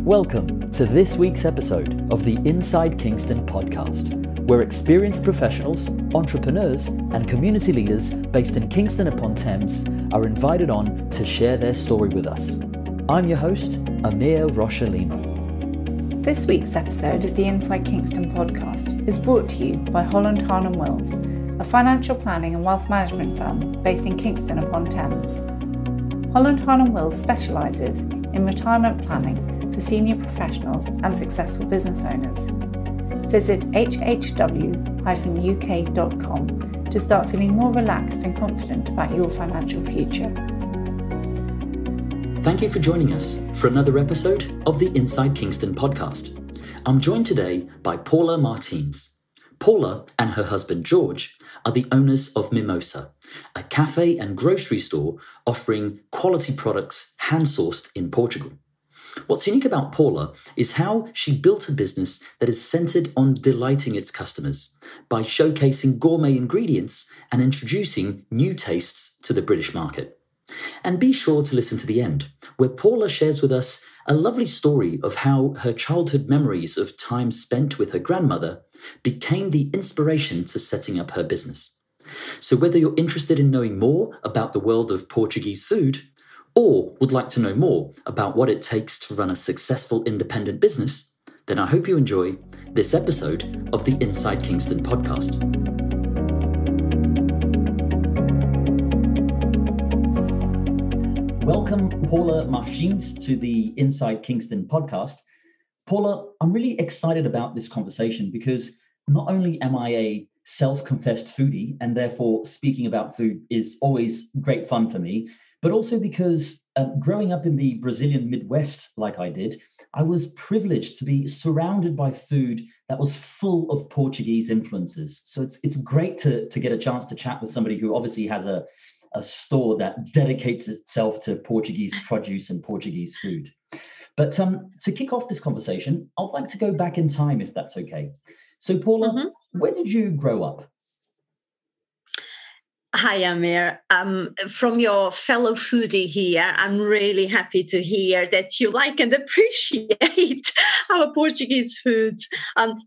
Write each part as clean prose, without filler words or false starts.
Welcome to this week's episode of the Inside Kingston Podcast, where experienced professionals, entrepreneurs, and community leaders based in Kingston upon Thames are invited on to share their story with us. I'm your host, Amir Rochalina. This week's episode of the Inside Kingston Podcast is brought to you by Holland, Hahn & Wills, a financial planning and wealth management firm based in Kingston upon Thames. Holland, Hahn & Wills specialises in retirement planning for senior professionals and successful business owners. Visit hhw-uk.com to start feeling more relaxed and confident about your financial future. Thank you for joining us for another episode of the Inside Kingston Podcast. I'm joined today by Paula Martins. Paula and her husband Jorge are the owners of Mimosa, a cafe and grocery store offering quality products hand-sourced in Portugal. What's unique about Paula is how she built a business that is centered on delighting its customers by showcasing gourmet ingredients and introducing new tastes to the British market. And be sure to listen to the end, where Paula shares with us a lovely story of how her childhood memories of time spent with her grandmother became the inspiration to setting up her business. So whether you're interested in knowing more about the world of Portuguese food, or would like to know more about what it takes to run a successful independent business, then I hope you enjoy this episode of the Inside Kingston Podcast. Welcome, Paula Martins, to the Inside Kingston Podcast. Paula, I'm really excited about this conversation because not only am I a self-confessed foodie, and therefore speaking about food is always great fun for me, but also because growing up in the Brazilian Midwest like I did, I was privileged to be surrounded by food that was full of Portuguese influences. So it's great to get a chance to chat with somebody who obviously has a store that dedicates itself to Portuguese produce and Portuguese food. But to kick off this conversation, I'd like to go back in time, if that's okay. So Paula, where did you grow up? Hi, Amir. From your fellow foodie here, I'm really happy to hear that you like and appreciate our Portuguese food.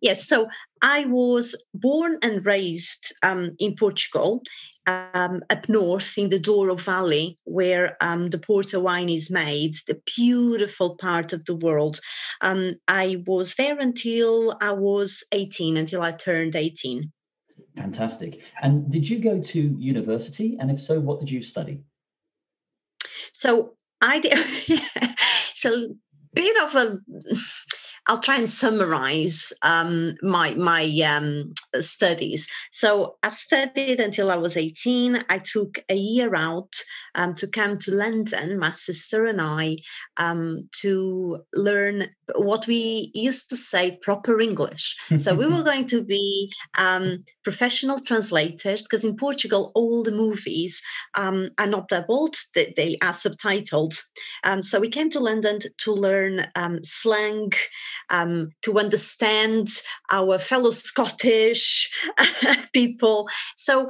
Yes, so I was born and raised in Portugal, up north in the Douro Valley, where the Porto wine is made, the beautiful part of the world. I was there until I was 18, until I turned 18. Fantastic. And did you go to university? And if so, what did you study? So I did. So bit of a. I'll try and summarize my studies. So I've studied until I was 18. I took a year out to come to London, my sister and I, to learn what we used to say proper English. So we were going to be professional translators, because in Portugal, all the movies are not dubbed, they are subtitled. So we came to London to learn slang, to understand our fellow Scottish people. So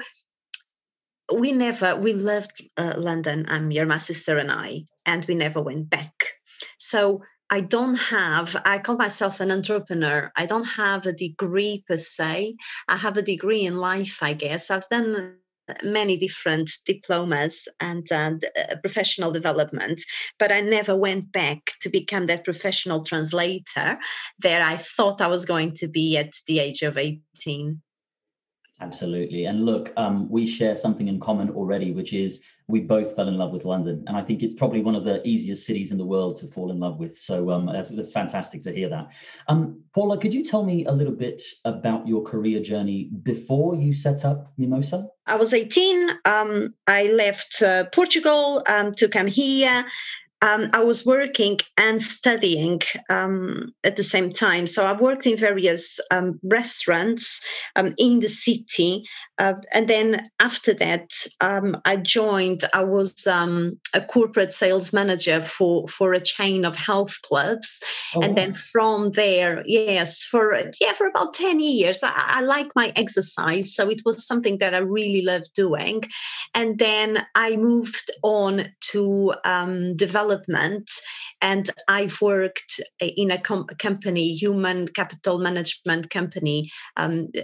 we left London, my sister and I, and we never went back. So I call myself an entrepreneur. I don't have a degree per se. I have a degree in life, I guess. I've done many different diplomas and professional development, but I never went back to become that professional translator that I thought I was going to be at the age of 18. Absolutely. And look, we share something in common already, which is we both fell in love with London. And I think it's probably one of the easiest cities in the world to fall in love with. So that's fantastic to hear that. Paula, could you tell me a little bit about your career journey before you set up Mimosa? I was 18. I left Portugal to come here. I was working and studying at the same time. So I've worked in various restaurants in the city. And then after that, I was a corporate sales manager for a chain of health clubs. Oh, and wow. then from there, for about 10 years, I like my exercise. So it was something that I really loved doing. And then I moved on to development, and I've worked in a company, human capital management company,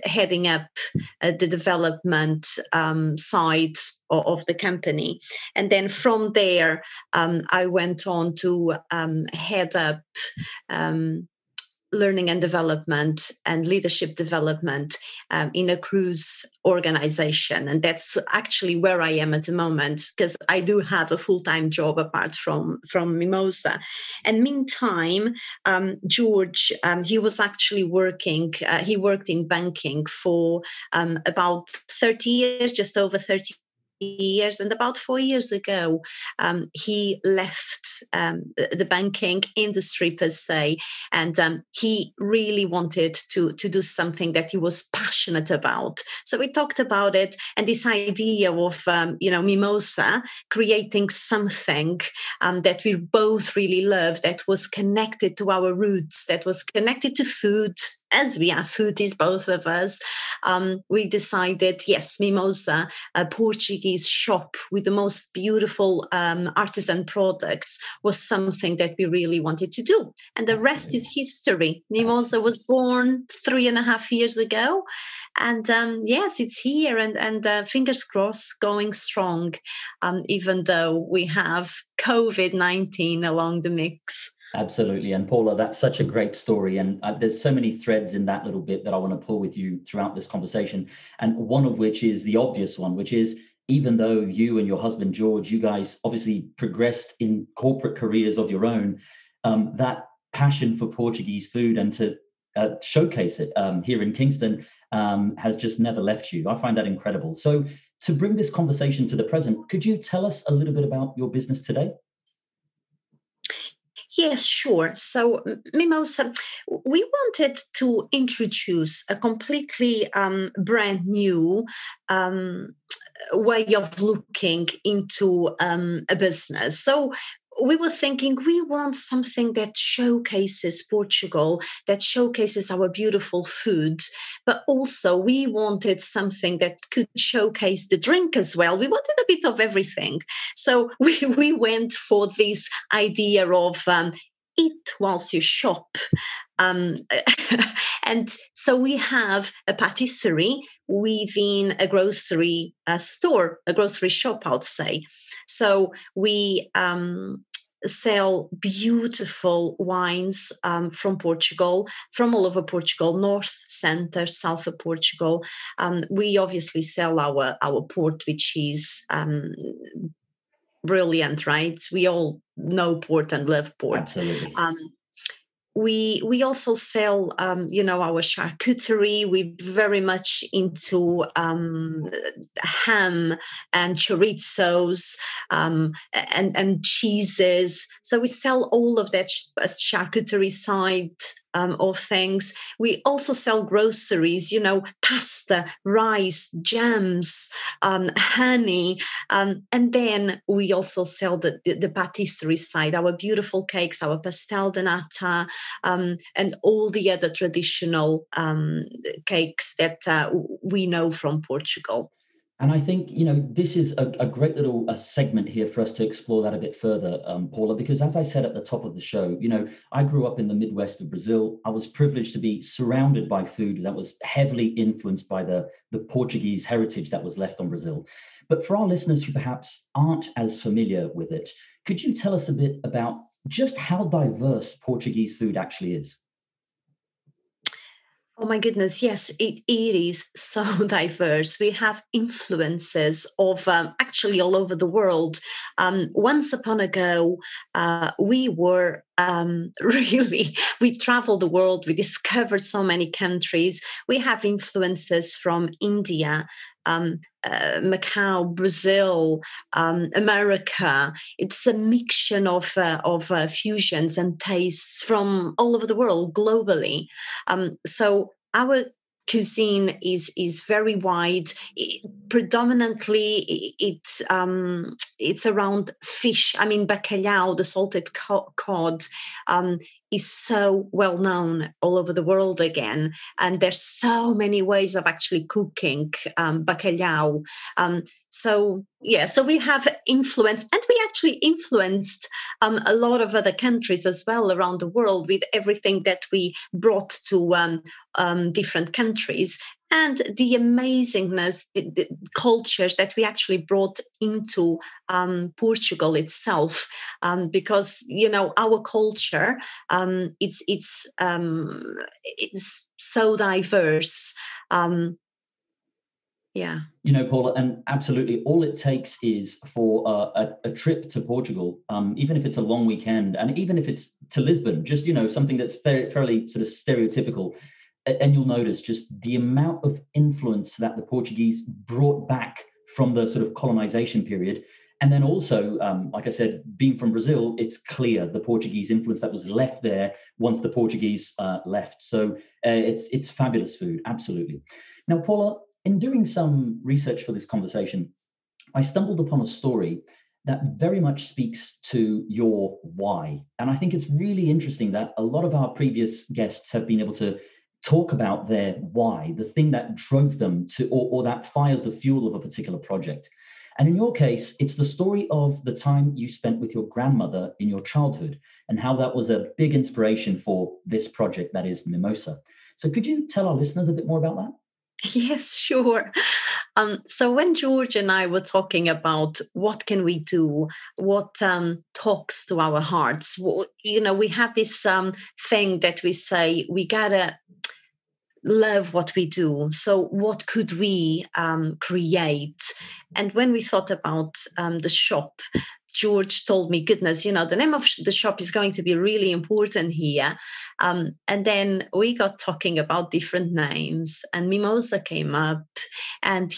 heading up the development side of the company. And then from there, I went on to head up learning and development and leadership development in a cruise organization. And that's actually where I am at the moment, because I do have a full-time job apart from Mimosa. And meantime, George, he was actually working, he worked in banking for about 30 years, just over 30 years, and about 4 years ago he left the banking industry per se, and he really wanted to do something that he was passionate about. So we talked about it, and this idea of Mimosa, creating something that we both really loved, that was connected to our roots, that was connected to food, as we are foodies, both of us. We decided, yes, Mimosa, a Portuguese shop with the most beautiful artisan products, was something that we really wanted to do. And the rest is history. Mimosa was born 3.5 years ago. And yes, it's here, and fingers crossed, going strong, even though we have COVID-19 along the mix. Absolutely. And Paula, that's such a great story. And there's so many threads in that little bit that I want to pull with you throughout this conversation. And one of which is the obvious one, which is, even though you and your husband, George, you guys obviously progressed in corporate careers of your own, that passion for Portuguese food and to showcase it here in Kingston has just never left you. I find that incredible. So to bring this conversation to the present, could you tell us a little bit about your business today? Yes, sure. So, Mimosa, we wanted to introduce a completely brand new way of looking into a business. So, we were thinking we want something that showcases Portugal, that showcases our beautiful food, but also we wanted something that could showcase the drink as well. We wanted a bit of everything. So we went for this idea of eat whilst you shop. And so we have a patisserie within a grocery store, a grocery shop, I would say. So we sell beautiful wines from Portugal, from all over Portugal, north, center, south of Portugal. We obviously sell our port, which is brilliant, right? We all know port and love port. Absolutely. We also sell, our charcuterie. We're very much into ham and chorizos and cheeses. So we sell all of that charcuterie side of things. We also sell groceries, pasta, rice, jams, honey. And then we also sell the patisserie side, our beautiful cakes, our pastel de nata, and all the other traditional cakes that we know from Portugal. And I think, this is a great little segment here for us to explore that a bit further, Paula, because as I said at the top of the show, I grew up in the Midwest of Brazil. I was privileged to be surrounded by food that was heavily influenced by the Portuguese heritage that was left on Brazil. But for our listeners who perhaps aren't as familiar with it, could you tell us a bit about just how diverse Portuguese food actually is? Oh my goodness, yes, it is so diverse. We have influences of actually all over the world. Once upon a go, we were we traveled the world, we discovered so many countries. We have influences from India, Macau, Brazil, America. It's a mixture of fusions and tastes from all over the world globally. So our cuisine is very wide. Predominantly, it's around fish. I mean, bacalhau, the salted cod, is so well known all over the world again. And there's so many ways of actually cooking bacalhau. So we have influence, and we actually influenced a lot of other countries as well around the world with everything that we brought to different countries, and the amazingness, the cultures that we actually brought into Portugal itself, because our culture, it's so diverse. Paula, and absolutely, all it takes is for a trip to Portugal, even if it's a long weekend, and even if it's to Lisbon, just something that's fairly sort of stereotypical. And you'll notice just the amount of influence that the Portuguese brought back from the sort of colonization period. And then also, like I said, being from Brazil, it's clear the Portuguese influence that was left there once the Portuguese left. So it's fabulous food, absolutely. Now, Paula, in doing some research for this conversation, I stumbled upon a story that very much speaks to your why. And I think it's really interesting that a lot of our previous guests have been able to talk about their why, the thing that drove them to, or that fires the fuel of a particular project. And in your case, it's the story of the time you spent with your grandmother in your childhood and how that was a big inspiration for this project that is Mimosa. So could you tell our listeners a bit more about that? Yes, sure. So when George and I were talking about what can we do, what talks to our hearts, we have this thing that we say, we gotta love what we do. So what could we create? And when we thought about the shop, George told me, goodness, the name of the shop is going to be really important here. And then we got talking about different names, and Mimosa came up, and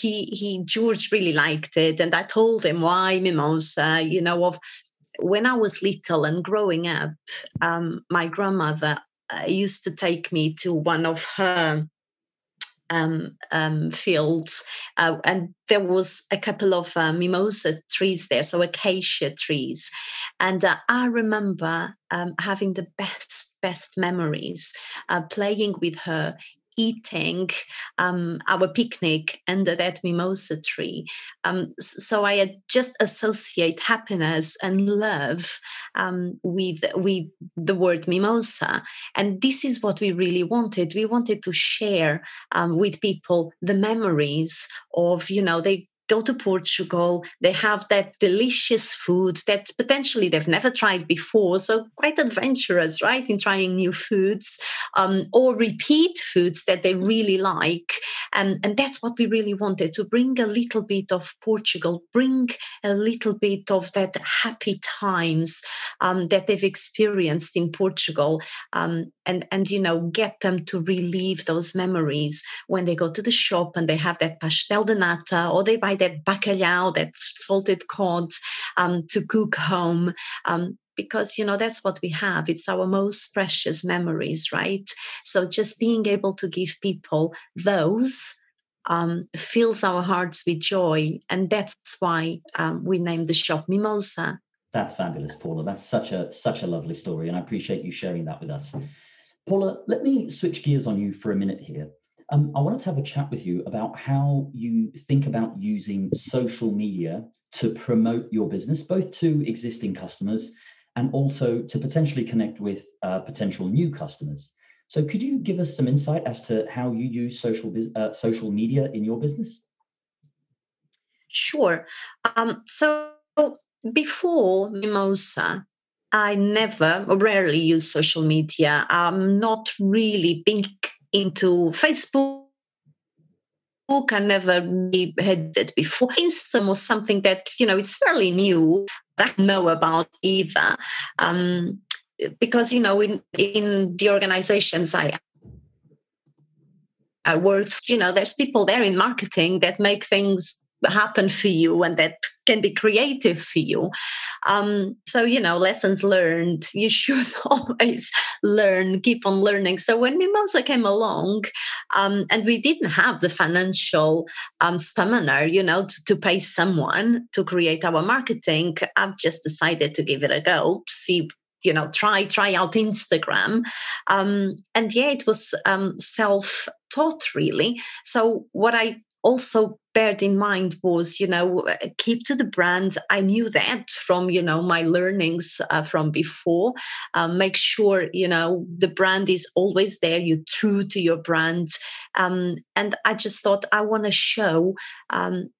George really liked it. And I told him why Mimosa, of when I was little and growing up, my grandmother used to take me to one of her fields, and there was a couple of mimosa trees there, so acacia trees, and I remember having the best memories playing with her, eating our picnic under that mimosa tree. So I just associate happiness and love with the word mimosa. And this is what we really wanted. We wanted to share with people the memories of, they go to Portugal, they have that delicious food that potentially they've never tried before. So quite adventurous, right, in trying new foods, or repeat foods that they really like. And that's what we really wanted, to bring a little bit of Portugal, bring a little bit of that happy times that they've experienced in Portugal, and get them to relive those memories when they go to the shop and they have that pastel de nata, or they buy that bacalhau, that salted cod, to cook home, because that's what we have. It's our most precious memories, right? So just being able to give people those fills our hearts with joy, and that's why we named the shop Mimosa. That's fabulous, Paula. That's such a lovely story, and I appreciate you sharing that with us. Paula, let me switch gears on you for a minute here. I wanted to have a chat with you about how you think about using social media to promote your business, both to existing customers and also to potentially connect with potential new customers. So could you give us some insight as to how you use social media in your business? Sure. So before Mimosa, I rarely use social media. I'm not really big into Facebook. I never really had it before. Instagram was something that, it's fairly new. I don't know about either. Because, in the organizations I worked, there's people there in marketing that make things happen for you and that can be creative for you. So, lessons learned, you should always learn, keep on learning. So when Mimosa came along, and we didn't have the financial stamina, to pay someone to create our marketing, I've just decided to give it a go, see, try out Instagram. And yeah, it was self-taught really. So what I also beared in mind was, keep to the brand. I knew that from, my learnings from before. Make sure, the brand is always there. You're true to your brand. And I just thought I want to show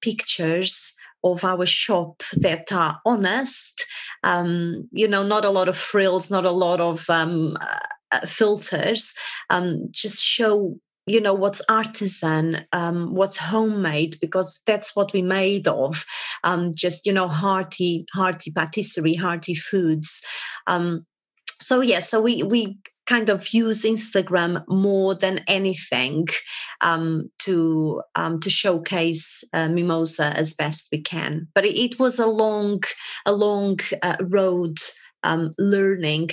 pictures of our shop that are honest, not a lot of frills, not a lot of filters, just show what's artisan, what's homemade, because that's what we made of. Just hearty patisserie, hearty foods. So we kind of use Instagram more than anything to showcase Mimosa as best we can. But it was a long road. Learning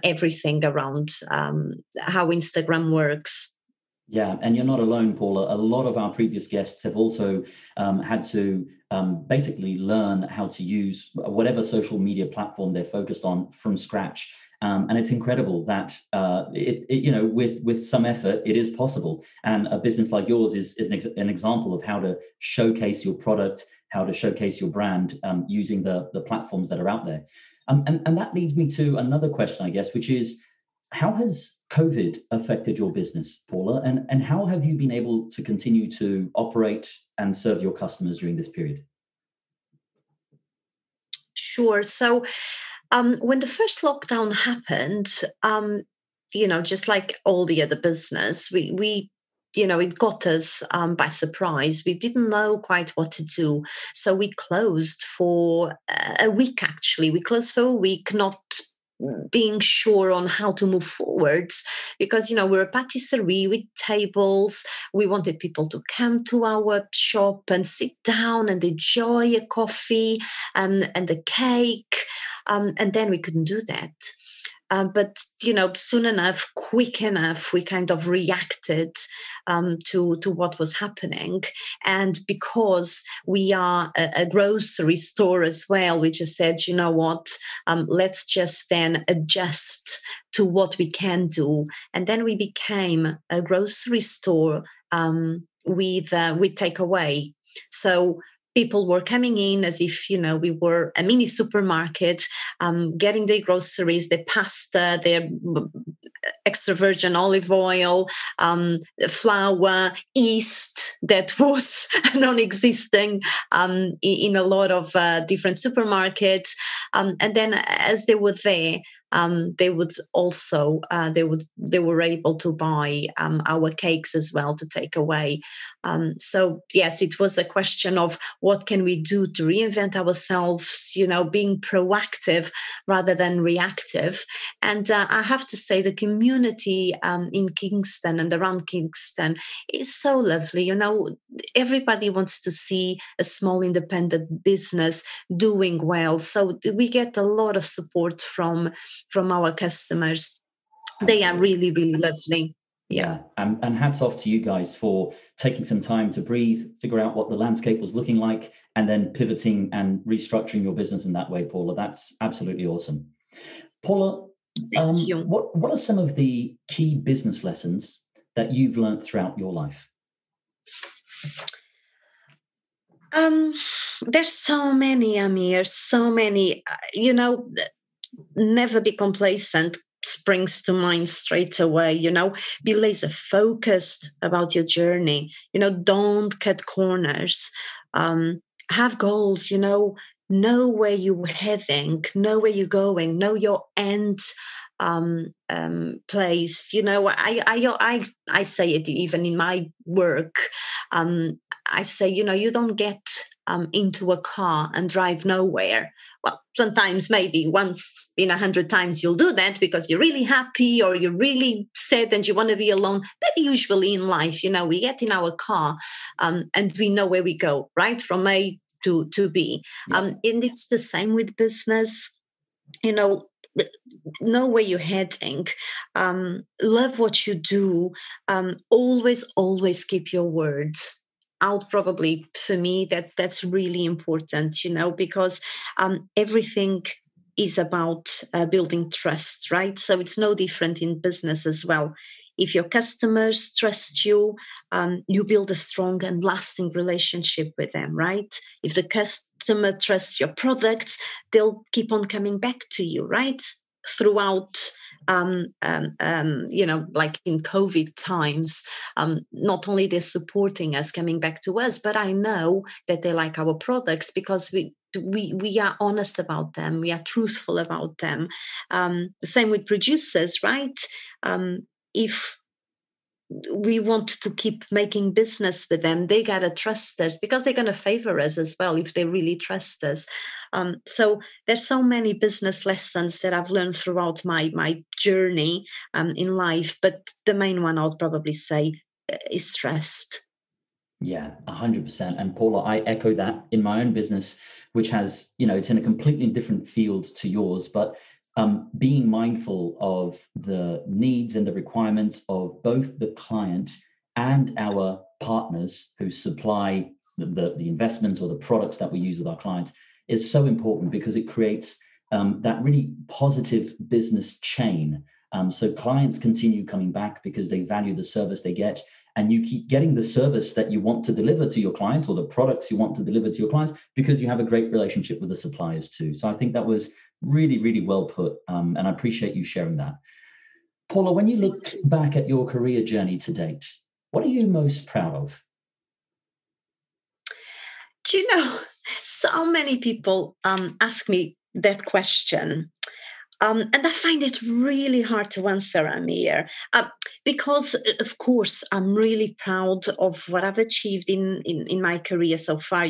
everything around how Instagram works. Yeah, and you're not alone, Paula. A lot of our previous guests have also had to basically learn how to use whatever social media platform they're focused on from scratch. And it's incredible that with some effort, it is possible. And a business like yours is an example of how to showcase your product, how to showcase your brand using the platforms that are out there. And that leads me to another question, I guess, which is, how has COVID affected your business, Paula? And how have you been able to continue to operate and serve your customers during this period? Sure. So when the first lockdown happened, just like all the other business, we it got us by surprise. We didn't know quite what to do. So we closed for a week, actually. We closed for a week, not being sure on how to move forwards, because we're a patisserie with tables. We wanted people to come to our shop and sit down and enjoy a coffee and a cake, and then we couldn't do that. But soon enough, quick enough, we kind of reacted to what was happening. And because we are a grocery store as well, we just said, let's just then adjust to what we can do. And then we became a grocery store with takeaway. So people were coming in as if, we were a mini supermarket, getting their groceries, their pasta, their extra virgin olive oil, flour, yeast that was non-existing in a lot of different supermarkets. And then as they were there, they would also they were able to buy our cakes as well to take away. So yes, it was a question of what can we do to reinvent ourselves, being proactive rather than reactive. And I have to say the community in Kingston and around Kingston is so lovely. Everybody wants to see a small independent business doing well. So we get a lot of support from our customers. They are really, really lovely. Yeah. And hats off to you guys for taking some time to breathe, figure out what the landscape was looking like, and then pivoting and restructuring your business in that way, Paula. That's absolutely awesome. Paula, Thank you. What are some of the key business lessons that you've learned throughout your life? There's so many, Amir, so many. Never be complacent springs to mind straight away. Be laser focused about your journey. Don't cut corners. Have goals. Know where you're heading, know where you're going, know your end place. I say it even in my work. I say, you don't get into a car and drive nowhere. Well, sometimes maybe once in 100 times you'll do that because you're really happy or you're really sad and you want to be alone. But usually in life, we get in our car and we know where we go, right? From A to be. Yeah. And it's the same with business. Know where you're heading, love what you do, always keep your words. Out probably for me that's really important, because everything is about building trust, right? So it's no different in business as well. If your customers trust you, you build a strong and lasting relationship with them, right? If the customer trusts your products, they'll keep on coming back to you, right? Throughout, like in COVID times, not only they're supporting us, coming back to us, but I know that they like our products because we are honest about them. We are truthful about them. The same with producers, right? If we want to keep making business with them, they got to trust us because they're going to favor us as well if they really trust us. So there's so many business lessons that I've learned throughout my journey in life. But the main one I'll probably say is trust. Yeah, 100%. And Paula, I echo that in my own business, which has, it's in a completely different field to yours, but being mindful of the needs and the requirements of both the client and our partners who supply the investments or the products that we use with our clients is so important because it creates that really positive business chain. So clients continue coming back because they value the service they get, and you keep getting the service that you want to deliver to your clients or the products you want to deliver to your clients because you have a great relationship with the suppliers too. So I think that was really, really well put. And I appreciate you sharing that. Paula, when you look back at your career journey to date, what are you most proud of? Do you know, so many people ask me that question. And I find it really hard to answer, Amir, because, of course, I'm really proud of what I've achieved in my career so far,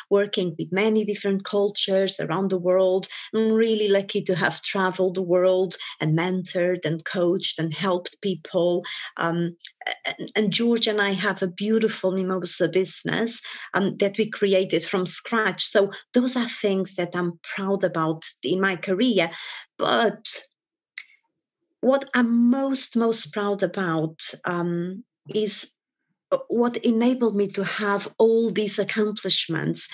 working with many different cultures around the world. I'm really lucky to have traveled the world and mentored and coached and helped people. And George and I have a beautiful Mimosa business that we created from scratch. So those are things that I'm proud about in my career. But what I'm most proud about is what enabled me to have all these accomplishments.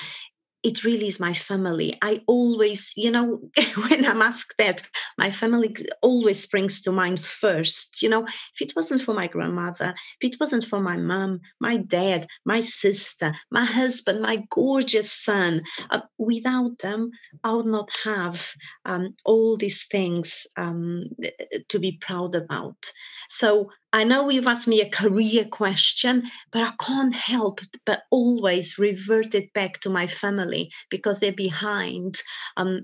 It really is my family. I always, when I'm asked that, my family always springs to mind first. If it wasn't for my grandmother, if it wasn't for my mom, my dad, my sister, my husband, my gorgeous son, without them, I would not have all these things to be proud about. So I know you've asked me a career question, but I can't help but always revert it back to my family because they're behind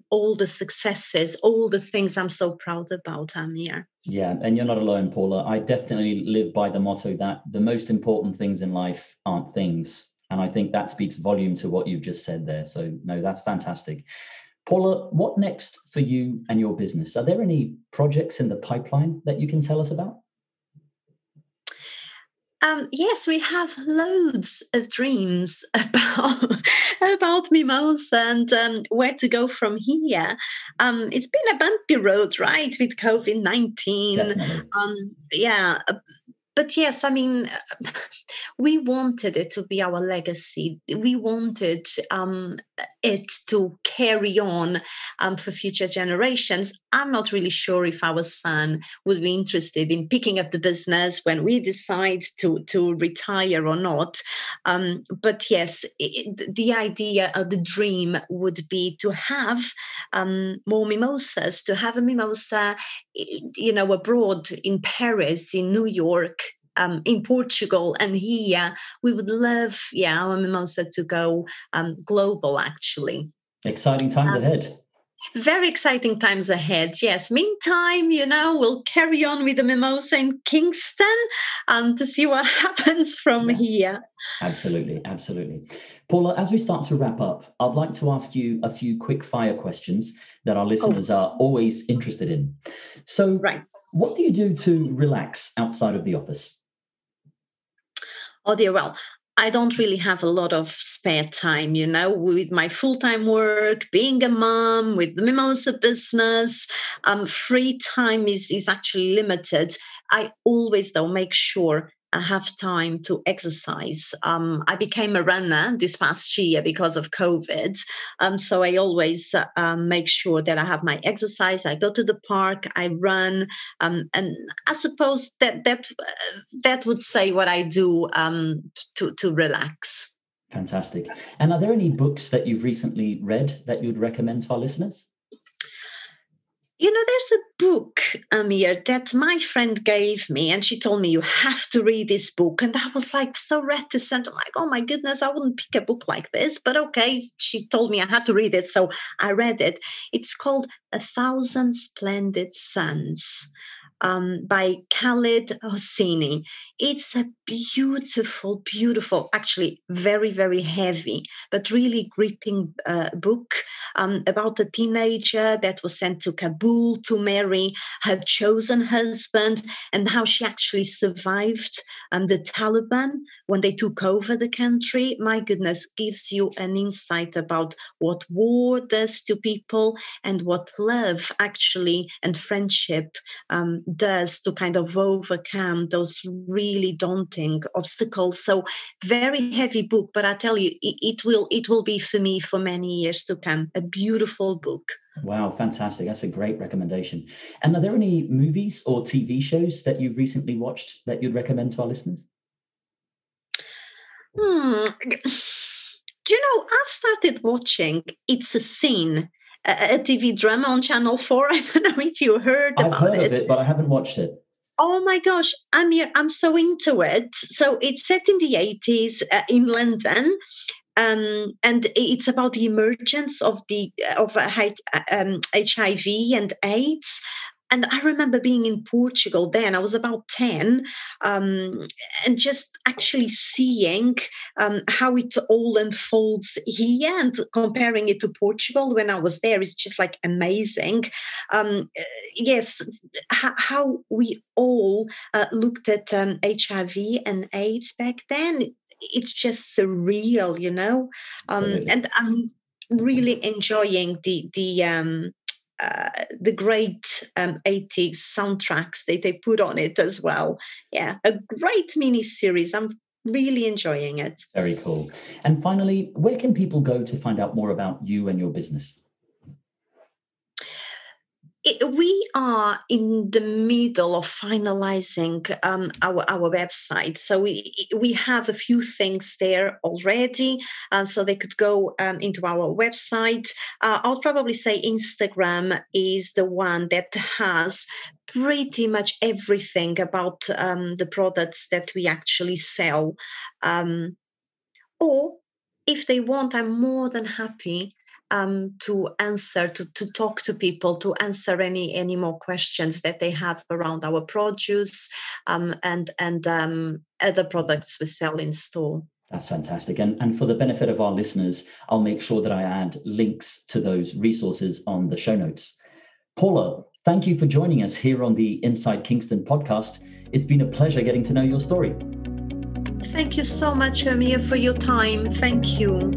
all the successes, all the things I'm so proud about, Amir. Yeah, and you're not alone, Paula. I definitely live by the motto that the most important things in life aren't things. And I think that speaks volume to what you've just said there. So, no, that's fantastic. Paula, what next for you and your business? Are there any projects in the pipeline that you can tell us about? Yes, we have loads of dreams about Mimosa and where to go from here. It's been a bumpy road, right, with COVID-19. Yeah. But yes, I mean, we wanted it to be our legacy. We wanted it to carry on for future generations. I'm not really sure if our son would be interested in picking up the business when we decide to retire or not. But yes, the idea or the dream would be to have more mimosas, to have a mimosa, abroad in Paris, in New York, in Portugal, and here. We would love, our mimosa to go global, actually. Exciting times ahead. Very exciting times ahead, yes. Meantime, we'll carry on with the mimosa in Kingston to see what happens from here. Absolutely, absolutely. Paula, as we start to wrap up, I'd like to ask you a few quick fire questions that our listeners are always interested in. So, what do you do to relax outside of the office? Oh dear, well, I don't really have a lot of spare time, with my full-time work, being a mom, with the Mimosa business. Free time is actually limited. I always, though, make sure I have time to exercise. I became a runner this past year because of COVID. So I always make sure that I have my exercise. I go to the park, I run. And I suppose that would say what I do to relax. Fantastic. And are there any books that you've recently read that you'd recommend to our listeners? There's a book, Amir, that my friend gave me, and she told me, you have to read this book. And I was like so reticent. I'm like, oh my goodness, I wouldn't pick a book like this. But okay, she told me I had to read it. So I read it. It's called 1,000 Splendid Suns by Khalid Hosseini. It's a beautiful, actually very, very heavy, but really gripping book about a teenager that was sent to Kabul to marry her chosen husband, and how she actually survived the Taliban when they took over the country. My goodness, gives you an insight about what war does to people and what love actually and friendship does to kind of overcome those really daunting obstacles. So very heavy book, but I tell you, it will be for me for many years to come. A beautiful book. Wow, fantastic. That's a great recommendation. And are there any movies or TV shows that you've recently watched that you'd recommend to our listeners? I've started watching It's a Scene, a TV drama on Channel 4. I don't know if you heard about it. I've heard of it, but I haven't watched it. Oh my gosh, Amir, I'm so into it. So it's set in the 80s in London. And it's about the emergence of HIV and AIDS. And I remember being in Portugal then. I was about 10, and just actually seeing how it all unfolds here and comparing it to Portugal when I was there is just like amazing. Yes, how we all looked at HIV and AIDS back then. It's just surreal, and I'm really enjoying the great 80s soundtracks they put on it as well. Yeah, a great mini series. I'm really enjoying it. Very cool. And finally, where can people go to find out more about you and your business? We are in the middle of finalizing our website. So we have a few things there already. So they could go into our website. I'll probably say Instagram is the one that has pretty much everything about the products that we actually sell. Or if they want, I'm more than happy to answer, to talk to people, to answer any more questions that they have around our produce and other products we sell in store. That's fantastic. And for the benefit of our listeners, I'll make sure that I add links to those resources on the show notes. Paula, thank you for joining us here on the Inside Kingston podcast. It's been a pleasure getting to know your story. Thank you so much, Amir, for your time. Thank you.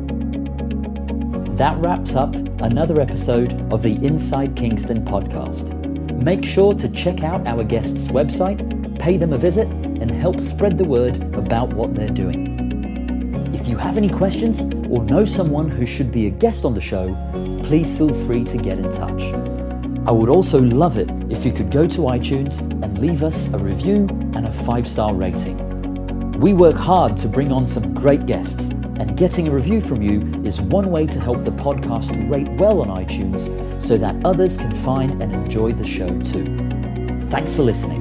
That wraps up another episode of the Inside Kingston podcast. Make sure to check out our guests' website, pay them a visit, and help spread the word about what they're doing. If you have any questions or know someone who should be a guest on the show, please feel free to get in touch. I would also love it if you could go to iTunes and leave us a review and a 5-star rating. We work hard to bring on some great guests, and getting a review from you is one way to help the podcast rate well on iTunes so that others can find and enjoy the show too. Thanks for listening.